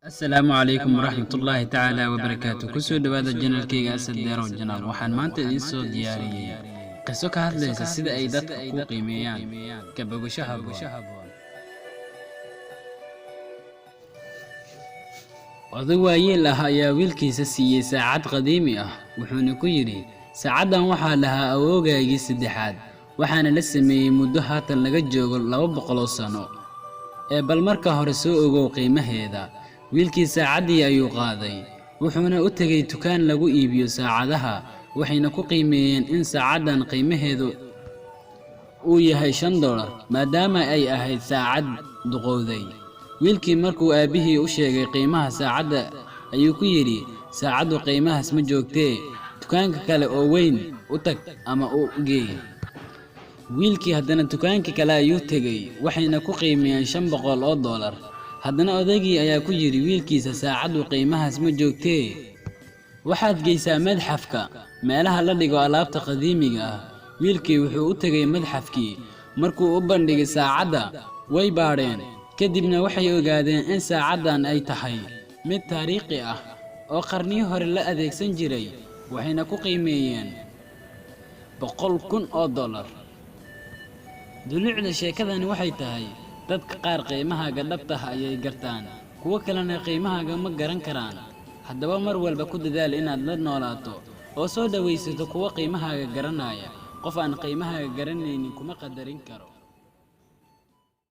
السلام عليكم ورحمة الله تعالى وبركاته كسو دوادا جنال كيغا أسد ديرو جنال وحان مانتا إنسو دياريي قصو كهدليسا سيدا أي دادك كو قيميان كبغو شهبون oday waayeel ah ayaa wiilkiisa siiyey saacad qadiimi ah wuxuuna ku yidhi saacadan waxaa lahaa awoogaygii saddexaad waxaana la sameeyey muddo haatan laga joogo 200 sano bal marka hore soo ogow qiimaheeda wiilkii saacadii ayuu qaaday wuxuuna u tagay dukaan lagu iibiyo saacadaha waxayna ku qiimeeyeen in saacadan qiimaheedu uu yahay $5 maadaama ay ahayd saacad duqowday wiilkii markuu aabihii u sheegay qiimaha saacada ayuu ku yiri saacadu qiimahaas ma joogtee dukaanka kale oo weyn u tag ama u geey wiilkii haddana dukaanka kale ayuu tagay waxayna ku qiimeeyeen $500 haddana odaygii ayaa ku yiri wiilkiisa saacadu qiimahaas ma joogtee waxaad geysaa madxafka meelaha la dhigo alaabta qadiimiga ah wiilkii wuxuu u tagay madxafkii markuu u bandhigay saacada way baareen kadibna waxay ogaadeen in saacadan ay tahay mid taariikhi ah oo qarniyo hore la adeegsan jiray waxayna ku qiimeeyeen $100,000 dulicda sheekadani waxay tahay dadka qaar qiimahaaga dhabta ah ayay gartaan kuwa kalena qiimahaaga ma garan karaan haddaba mar walba ku dadaal inaad la noolaato oo soo dhawaysato kuwa qiimahaaga garanaya qof aan qiimahaaga garanaynin kuma qadarin karo